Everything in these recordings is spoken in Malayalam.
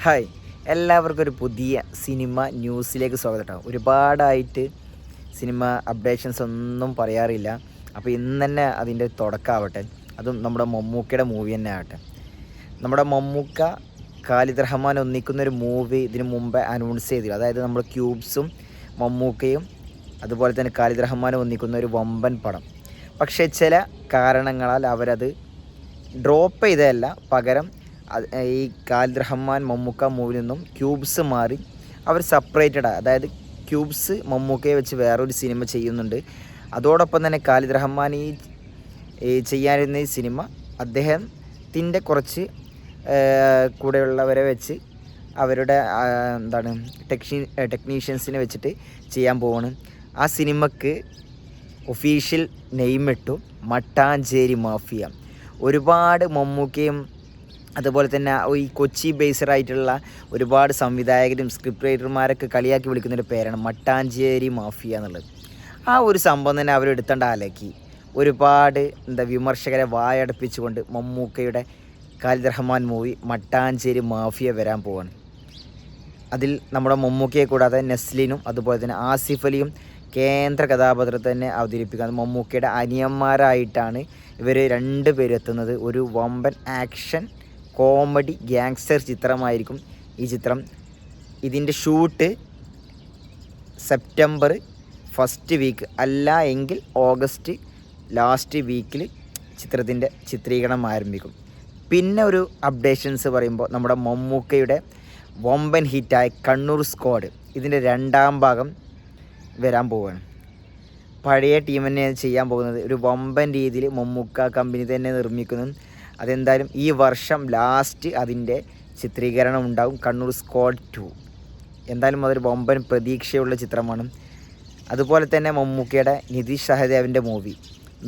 ഹായ്, എല്ലാവർക്കും ഒരു പുതിയ സിനിമ ന്യൂസിലേക്ക് സ്വാഗതം കേട്ടോ. ഒരുപാടായിട്ട് സിനിമ അപ്ഡേഷൻസ് ഒന്നും പറയാറില്ല. അപ്പോൾ ഇന്ന് തന്നെ അതിൻ്റെ തുടക്കമാവട്ടെ. അതും നമ്മുടെ മമ്മൂക്കയുടെ മൂവി തന്നെ ആവട്ടെ. നമ്മുടെ മമ്മൂക്ക ഖാലിദ് റഹ്മാൻ ഒന്നിക്കുന്നൊരു മൂവി ഇതിന് മുമ്പ് അനൗൺസ് ചെയ്തിരുന്നു. അതായത് നമ്മൾ ക്യൂബ്സും മമ്മൂക്കയും അതുപോലെ തന്നെ ഖാലിദ് റഹ്മാനും ഒന്നിക്കുന്ന ഒരു വമ്പൻ പടം. പക്ഷേ ചില കാരണങ്ങളാൽ അവരത് ഡ്രോപ്പ് ചെയ്തതല്ല, പകരം ഈ ഖാലിദ് റഹ്മാൻ മമ്മൂക്ക മൂവിൽ നിന്നും ക്യൂബ്സ് മാറി അവർ സെപ്പറേറ്റഡ്. അതായത് ക്യൂബ്സ് മമ്മൂക്കയെ വെച്ച് വേറൊരു സിനിമ ചെയ്യുന്നുണ്ട്. അതോടൊപ്പം തന്നെ ഖാലിദ് റഹ്മാൻ ഈ ചെയ്യാനിരുന്ന ഈ സിനിമ അദ്ദേഹത്തിൻ്റെ കുറച്ച് കൂടെയുള്ളവരെ വെച്ച് അവരുടെ ടെക്നീഷ്യൻസിനെ വെച്ചിട്ട് ചെയ്യാൻ പോവാണ്. ആ സിനിമക്ക് ഒഫീഷ്യൽ നെയിമിട്ടു മട്ടാഞ്ചേരി മാഫിയ. ഒരുപാട് മമ്മൂക്കയും അതുപോലെ തന്നെ ഈ കൊച്ചി ബേസ്ഡായിട്ടുള്ള ഒരുപാട് സംവിധായകരും സ്ക്രിപ്റ്റ് റൈറ്റർമാരൊക്കെ കളിയാക്കി വിളിക്കുന്നൊരു പേരാണ് മട്ടാഞ്ചേരി മാഫിയ എന്നുള്ളത്. ആ ഒരു സംഭവം തന്നെ അവരെടുത്തേണ്ട ആലക്കി ഒരുപാട് വിമർശകരെ വായടപ്പിച്ചുകൊണ്ട് മമ്മൂക്കയുടെ ഖാലിദ് റഹ്മാൻ മൂവി മട്ടാഞ്ചേരി മാഫിയ വരാൻ പോവാണ്. അതിൽ നമ്മുടെ മമ്മൂക്കയെ കൂടാതെ നെസ്ലിനും അതുപോലെ തന്നെ ആസിഫ് അലിയും കേന്ദ്ര കഥാപാത്രത്തെ തന്നെ അവതരിപ്പിക്കുന്നത്. മമ്മൂക്കയുടെ അനിയന്മാരായിട്ടാണ് ഇവർ രണ്ടുപേരും എത്തുന്നത്. ഒരു വമ്പൻ ആക്ഷൻ കോമഡി ഗ്യാങ്സ്റ്റർ ചിത്രമായിരിക്കും ഈ ചിത്രം. ഇതിൻ്റെ ഷൂട്ട് സെപ്റ്റംബർ ഫസ്റ്റ് വീക്ക് അല്ല എങ്കിൽ ഓഗസ്റ്റ് ലാസ്റ്റ് വീക്കിൽ ചിത്രത്തിൻ്റെ ചിത്രീകരണം ആരംഭിക്കും. പിന്നെ ഒരു അപ്ഡേഷൻസ് പറയുമ്പോൾ നമ്മുടെ മമ്മൂക്കയുടെ വമ്പൻ ഹിറ്റായ കണ്ണൂർ സ്ക്വാഡ് ഇതിൻ്റെ രണ്ടാം ഭാഗം വരാൻ പോവുകയാണ്. പഴയ ടീം തന്നെ ചെയ്യാൻ പോകുന്നത്. ഒരു വമ്പൻ രീതിയിൽ മമ്മൂക്ക കമ്പനി തന്നെ നിർമ്മിക്കുന്നു. അതെന്തായാലും ഈ വർഷം ലാസ്റ്റ് അതിൻ്റെ ചിത്രീകരണം ഉണ്ടാകും. കണ്ണൂർ സ്ക്വാഡ് 2 എന്തായാലും അതൊരു വമ്പൻ പ്രതീക്ഷയുള്ള ചിത്രമാണ്. അതുപോലെ തന്നെ മമ്മൂക്കയുടെ നിതീഷ് സഹദേവൻ്റെ മൂവി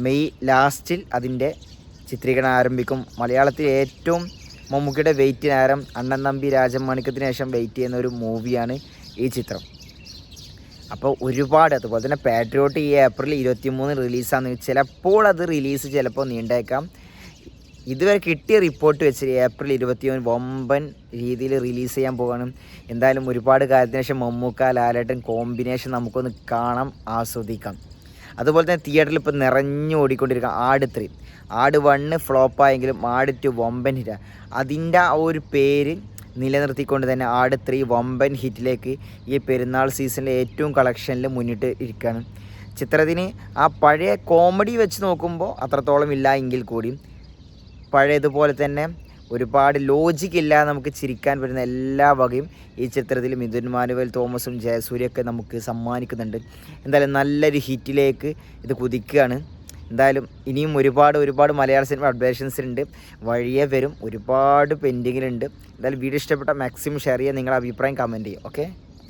മെയ് ലാസ്റ്റിൽ അതിൻ്റെ ചിത്രീകരണം ആരംഭിക്കും. മലയാളത്തിൽ ഏറ്റവും മമ്മൂക്കയുടെ വെയിറ്റ് നേരം അണ്ണൻ തമ്പി രാജമാണിക്യത്തിന് ശേഷം വെയിറ്റ് ചെയ്യുന്ന ഒരു മൂവിയാണ് ഈ ചിത്രം. അപ്പോൾ ഒരുപാട് അതുപോലെ തന്നെ പാട്രിയോട്ട് ഈ ഏപ്രിൽ 23 റിലീസാണ്. ചിലപ്പോൾ അത് റിലീസ് ചിലപ്പോൾ നീണ്ടേക്കാം. ഇതുവരെ കിട്ടിയ റിപ്പോർട്ട് വെച്ച് ഏപ്രിൽ 21 വമ്പൻ രീതിയിൽ റിലീസ് ചെയ്യാൻ പോവുകയാണ്. എന്തായാലും ഒരുപാട് കാലത്തിന് ശേഷം മമ്മൂക്ക ലാലേട്ടൻ കോമ്പിനേഷൻ നമുക്കൊന്ന് കാണാം, ആസ്വദിക്കാം. അതുപോലെ തന്നെ തിയേറ്ററിൽ ഇപ്പോൾ നിറഞ്ഞു ഓടിക്കൊണ്ടിരിക്കുക ആട് 3. ആട് 1 ഫ്ലോപ്പായെങ്കിലും ആട് 2 വമ്പൻ ഹിറ്റാണ്. അതിൻ്റെ ആ ഒരു പേര് നിലനിർത്തിക്കൊണ്ട് തന്നെ ആട് 3 വമ്പൻ ഹിറ്റിലേക്ക് ഈ പെരുന്നാൾ സീസണിലെ ഏറ്റവും കളക്ഷനിൽ മുന്നിട്ട് ഇരിക്കുകയാണ്. ചിത്രത്തിന് ആ പഴയ കോമഡി വെച്ച് നോക്കുമ്പോൾ അത്രത്തോളം ഇല്ല എങ്കിൽ കൂടി പഴയതുപോലെ തന്നെ ഒരുപാട് ലോജിക്കില്ലാതെ നമുക്ക് ചിരിക്കാൻ വരുന്ന എല്ലാ വകയും ഈ ചിത്രത്തിൽ മിഥുൻ മാനുവൽ തോമസും ജയസൂര്യയൊക്കെ നമുക്ക് സമ്മാനിക്കുന്നുണ്ട്. എന്തായാലും നല്ലൊരു ഹിറ്റിലേക്ക് ഇത് കുതിക്കുകയാണ്. എന്തായാലും ഇനിയും ഒരുപാട് മലയാള സിനിമ അപ്ഡേഷൻസ് ഉണ്ട്, വഴിയെ വരും. ഒരുപാട് പെൻഡിങ്ങിലുണ്ട്. എന്തായാലും വീഡിയോ ഇഷ്ടപ്പെട്ട മാക്സിമം ഷെയർ ചെയ്യുക, നിങ്ങളുടെ അഭിപ്രായം കമൻറ്റ് ചെയ്യുക. ഓക്കെ.